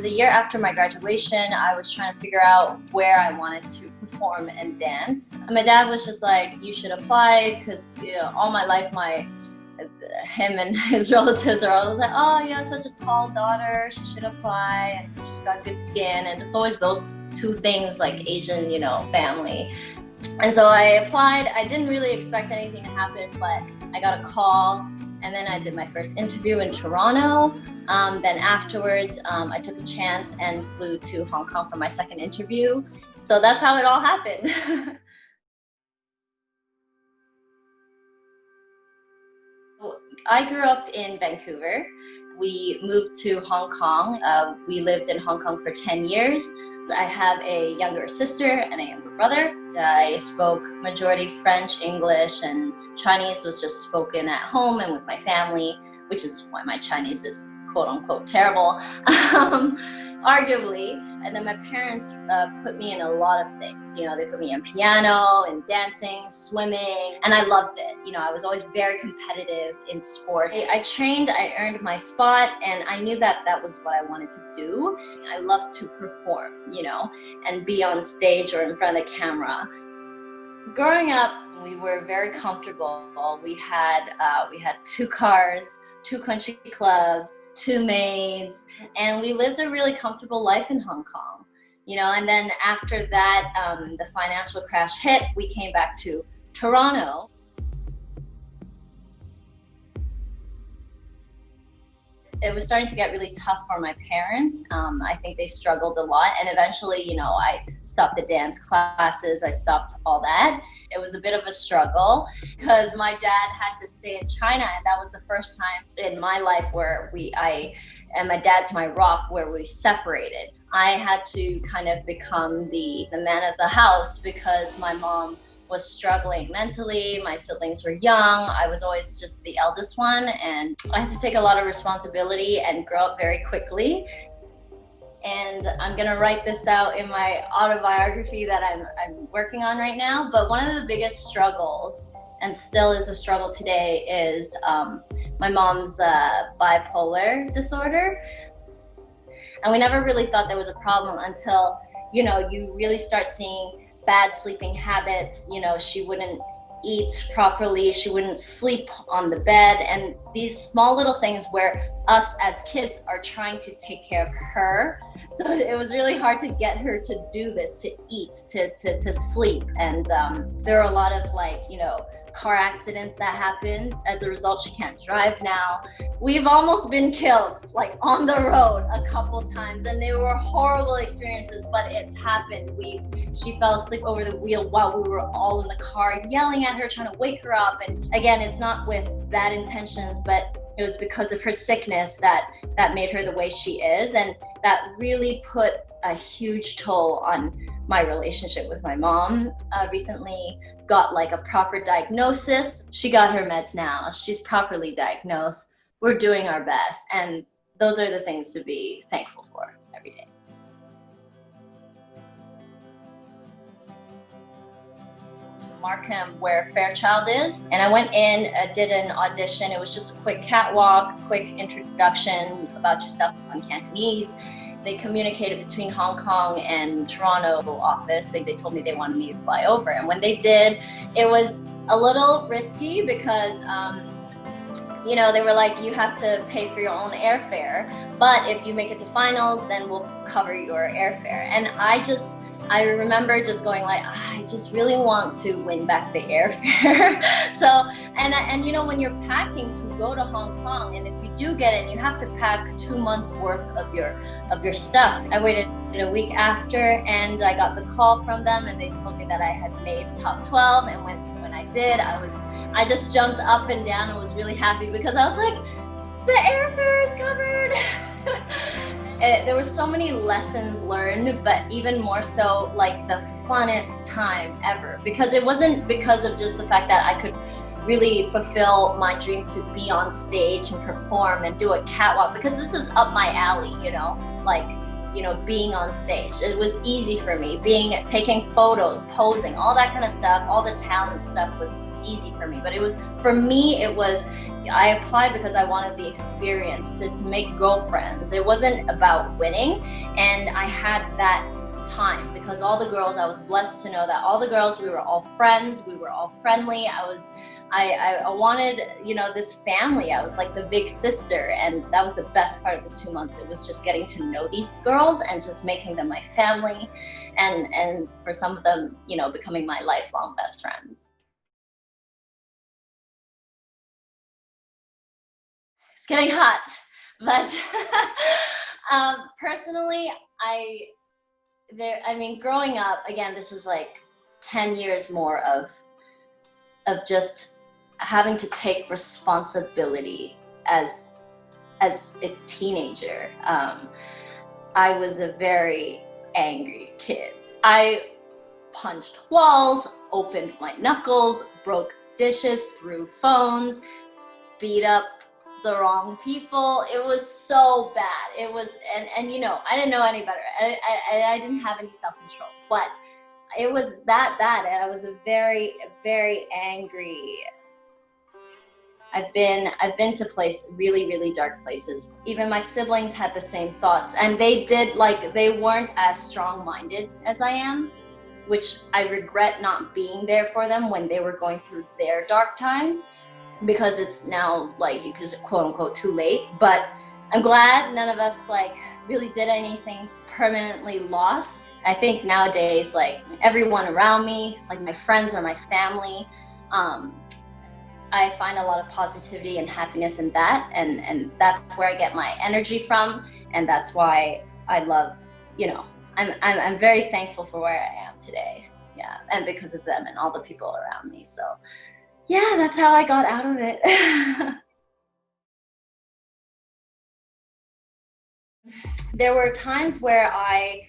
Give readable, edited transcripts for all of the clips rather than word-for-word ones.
was a year after my graduation. I was trying to figure out where I wanted to perform and dance. And my dad was just like, you should apply, because all my life, him and his relatives are always like, oh, you have such a tall daughter, she should apply, and she's got good skin. And it's always those two things, like Asian, family. And so I applied. I didn't really expect anything to happen, but I got a call, and then I did my first interview in Toronto. Then afterwards, I took a chance and flew to Hong Kong for my second interview. So that's how it all happened. I grew up in Vancouver. We moved to Hong Kong. We lived in Hong Kong for 10 years. I have a younger sister and a younger brother. I spoke majority French, English, and Chinese was just spoken at home and with my family, which is why my Chinese is quote unquote terrible, arguably. And then my parents put me in a lot of things. They put me in piano and dancing, swimming, and I loved it. I was always very competitive in sport. I trained, I earned my spot, and I knew that that was what I wanted to do. I love to perform, and be on stage or in front of the camera. Growing up, we were very comfortable. We had 2 cars, 2 country clubs, 2 maids, and we lived a really comfortable life in Hong Kong, and then after that, the financial crash hit. We came back to Toronto. It was starting to get really tough for my parents. I think they struggled a lot, and eventually, I stopped the dance classes, I stopped all that. It was a bit of a struggle because my dad had to stay in China, and that was the first time in my life where I and my dad's my rock, where we separated. I had to kind of become the man of the house because my mom was struggling mentally. My siblings were young. I was always just the eldest one, and I had to take a lot of responsibility and grow up very quickly. And I'm gonna write this out in my autobiography that I'm working on right now. But one of the biggest struggles, and still is a struggle today, is my mom's bipolar disorder. And we never really thought there was a problem until, you really start seeing bad sleeping habits. She wouldn't eat properly, she wouldn't sleep on the bed, and these small little things where us as kids are trying to take care of her. So it was really hard to get her to do this, to eat, to sleep. And there are a lot of car accidents that happened. As a result, she can't drive now. We've almost been killed, on the road a couple times, and they were horrible experiences, but it's happened. She fell asleep over the wheel while we were all in the car, yelling at her, trying to wake her up. And again, it's not with bad intentions, but it was because of her sickness that made her the way she is, and that really put a huge toll on my relationship with my mom. Recently got a proper diagnosis. She got her meds now. She's properly diagnosed. We're doing our best, and those are the things to be thankful for every day. Markham, where Fairchild is, and I went in, did an audition. It was just a quick catwalk, quick introduction about yourself in Cantonese. They communicated between Hong Kong and Toronto office. They told me they wanted me to fly over, and when they did, it was a little risky because they were like, you have to pay for your own airfare, but if you make it to finals, then we'll cover your airfare. And I remember just going I just really want to win back the airfare. So, and when you're packing to go to Hong Kong, and if you do get in, you have to pack 2 months worth of your stuff. I waited a week after, and I got the call from them, and they told me that I had made top 12. And when I did, I just jumped up and down and was really happy because I was like, the airfare is covered. There were so many lessons learned, but even more so the funnest time ever, because it wasn't because of just the fact that I could really fulfill my dream to be on stage and perform and do a catwalk, because this is up my alley, being on stage. It was easy for me, taking photos, posing, all that kind of stuff, all the talent stuff was easy for me. But it was I applied because I wanted the experience to make girlfriends. It wasn't about winning, and I had that time because all the girls, I was blessed to know that all the girls, we were all friends, we were all friendly. I wanted, you know, this family. I was like the big sister, and that was the best part of the 2 months. It was just getting to know these girls and just making them my family, and for some of them, you know, becoming my lifelong best friends. It's getting hot, but personally, I mean, growing up, again, this was like 10 years more of just having to take responsibility as a teenager. I was a very angry kid. I punched walls, opened my knuckles, broke dishes, threw phones, beat up the wrong people. It was so bad. It was, and you know, I didn't know any better. I didn't have any self-control, but it was that bad, and I was a very, very angry. I've been to really, really dark places. Even my siblings had the same thoughts, and they weren't as strong-minded as I am, which I regret not being there for them when they were going through their dark times, because it's now, like, you could quote unquote too late. But I'm glad none of us like really did anything permanently lost. I think nowadays, like, everyone around me, like my friends or my family, I find a lot of positivity and happiness in that, and that's where I get my energy from, and that's why I love, you know, I'm very thankful for where I am today. Yeah, and because of them and all the people around me. So yeah, that's how I got out of it. There were times where I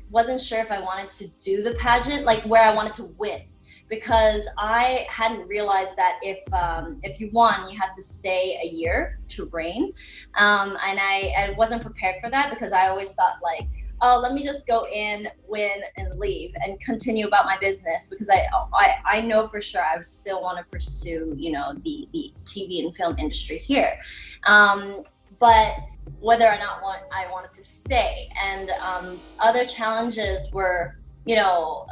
wasn't sure if I wanted to do the pageant, like where I wanted to win, because I hadn't realized that if you won, you had to stay a year to reign, and I wasn't prepared for that, because I always thought, like, oh, let me just go in, win, and leave, and continue about my business, because I know for sure I still want to pursue, you know, the TV and film industry here, but whether or not I wanted to stay. And other challenges were, you know,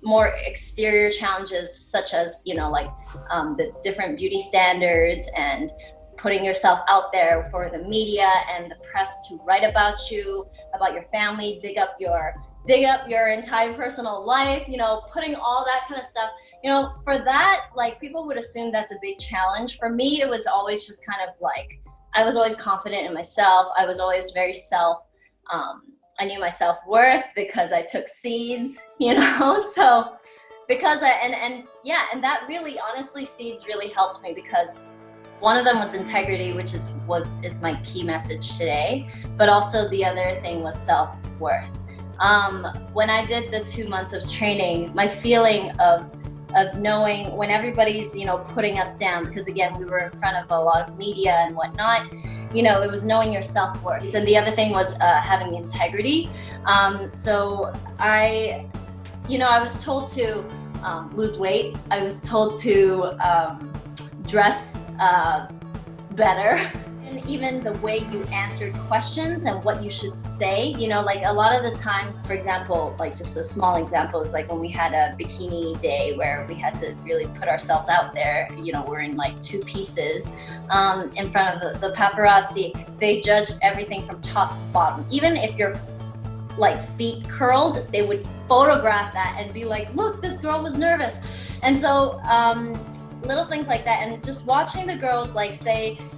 more exterior challenges, such as, you know, like the different beauty standards and putting yourself out there for the media and the press to write about you, about your family, dig up your entire personal life, you know, putting all that kind of stuff. You know, for that, like, people would assume that's a big challenge. For me, it was always just kind of like, I was always confident in myself. I was always very I knew my self-worth because I took seeds, you know, so because and that really, honestly, seeds really helped me, because one of them was integrity, which is my key message today, but also the other thing was self-worth. When I did the 2 months of training, my feeling of knowing when everybody's, you know, putting us down, because again, we were in front of a lot of media and whatnot, you know, it was knowing your self-worth. And the other thing was having integrity. So I was told to lose weight. I was told to dress better, and even the way you answered questions and what you should say, you know, like a lot of the times, for example, like just a small example is like when we had a bikini day where we had to really put ourselves out there, you know, we're in like 2 pieces in front of the paparazzi. They judged everything from top to bottom. Even if your like feet curled, they would photograph that and be like, look, this girl was nervous. And so little things like that, and just watching the girls like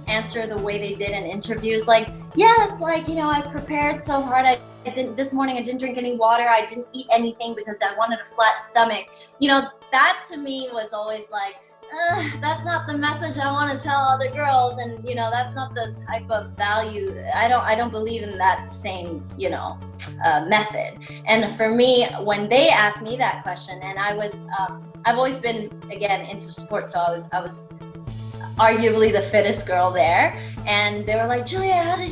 answer the way they did in interviews, like, yes, like, you know, I prepared so hard, I didn't, this morning I didn't drink any water, I didn't eat anything because I wanted a flat stomach. You know, that to me was always like, that's not the message I want to tell other girls, and you know, that's not the type of value. I don't believe in that same, you know, method. And for me, when they asked me that question, and I've always been, again, into sports, so I was arguably the fittest girl there, and they were like, Juliette, how do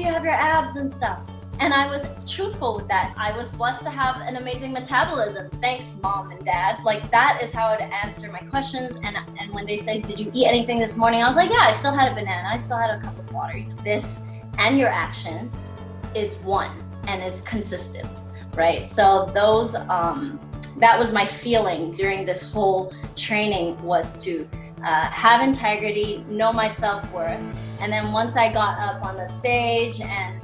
you have your abs and stuff? And I was truthful with that. I was blessed to have an amazing metabolism. Thanks, mom and dad. Like, that is how I would answer my questions. And when they say, did you eat anything this morning? I was like, yeah, I still had a banana. I still had a cup of water. This and your action is one and is consistent, right? So those, that was my feeling during this whole training, was to have integrity, know my self-worth. And then once I got up on the stage and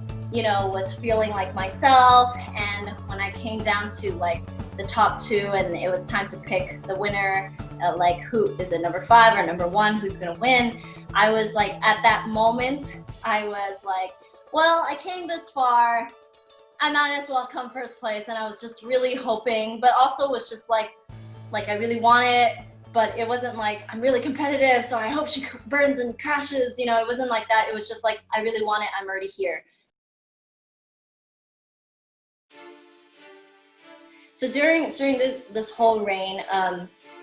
was feeling like myself, and when I came down to like the top two and it was time to pick the winner, like who is it, number 5 or number 1, who's gonna win, I was like, at that moment, I was like, well, I came this far, I might as well come first place. And I was just really hoping, but also was just like I really want it, but it wasn't like, I'm really competitive, so I hope she burns and crashes, it wasn't like that. It was just like, I really want it, I'm already here. So during this whole reign,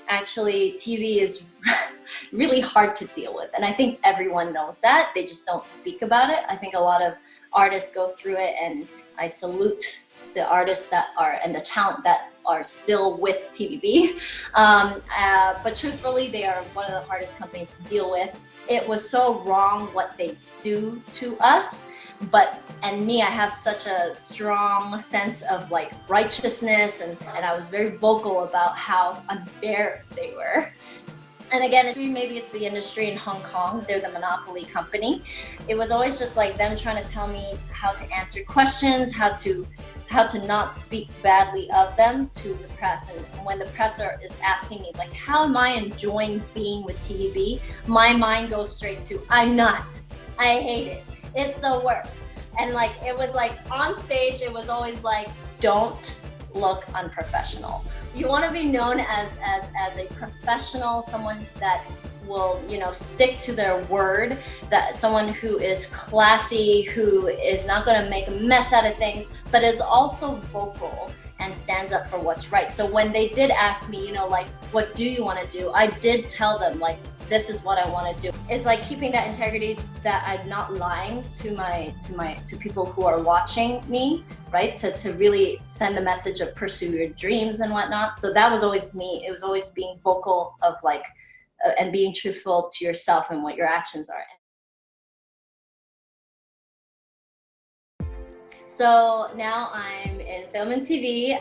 actually TV is really hard to deal with. And I think everyone knows that, they just don't speak about it. I think a lot of artists go through it, and I salute the artists that are, and the talent that are still with TVB. But truthfully, they are one of the hardest companies to deal with. It was so wrong what they do to us. And me, I have such a strong sense of like righteousness, and I was very vocal about how unfair they were. And again, maybe it's the industry in Hong Kong, they're the monopoly company. It was always just like them trying to tell me how to answer questions, how to not speak badly of them to the press. And when the press is asking me like, how am I enjoying being with TVB? My mind goes straight to, I'm not, I hate it. It's the worst. And like, it was like on stage, it was always like, don't look unprofessional. You want to be known as a professional, someone that will, stick to their word, that someone who is classy, who is not going to make a mess out of things, but is also vocal and stands up for what's right. So when they did ask me, like, what do you want to do? I did tell them, like, this is what I want to do. It's like keeping that integrity, that I'm not lying to people who are watching me, right? To really send the message of pursue your dreams and whatnot. So that was always me. It was always being vocal of like, and being truthful to yourself and what your actions are. So now I'm in film and TV.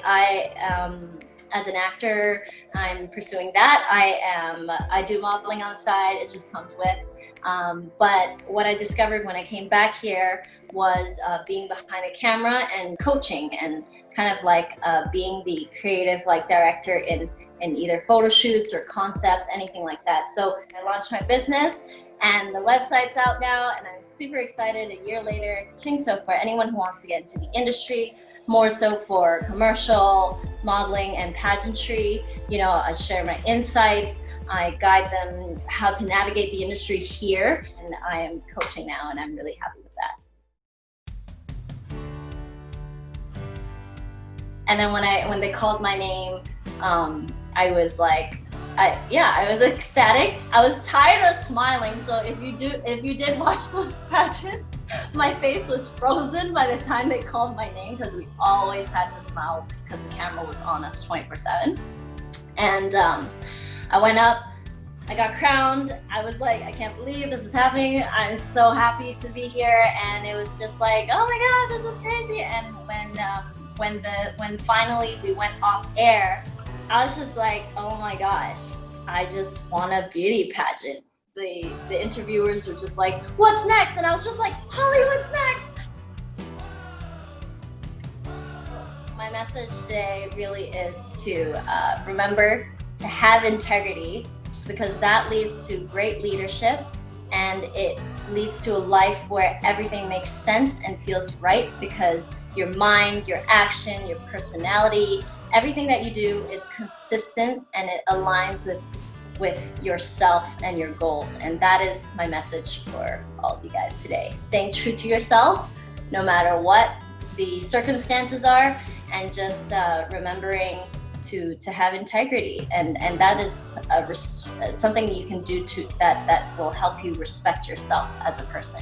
As an actor, I'm pursuing that. I do modeling on the side, it just comes with. But what I discovered when I came back here was being behind the camera and coaching, and kind of like being the creative director in either photo shoots or concepts, anything like that. So I launched my business, and the website's out now, and I'm super excited a year later. So for anyone who wants to get into the industry, more so for commercial, modeling, and pageantry, I share my insights. I guide them how to navigate the industry here, and I am coaching now, and I'm really happy with that. And then when they called my name, I was like, I was ecstatic. I was tired of smiling. So if you did watch this pageant, my face was frozen by the time they called my name, because we always had to smile because the camera was on us 24/7. And I went up, I got crowned. I was like, I can't believe this is happening. I'm so happy to be here. And it was just like, oh my God, this is crazy. And when finally we went off air, I was just like, oh my gosh, I just won a beauty pageant. The interviewers were just like, what's next? And I was just like, Holly, what's next? My message today really is to remember to have integrity, because that leads to great leadership, and it leads to a life where everything makes sense and feels right, because your mind, your action, your personality, everything that you do is consistent, and it aligns with yourself and your goals. And that is my message for all of you guys today. Staying true to yourself, no matter what the circumstances are, and just remembering to have integrity. And that is something you can do that will help you respect yourself as a person.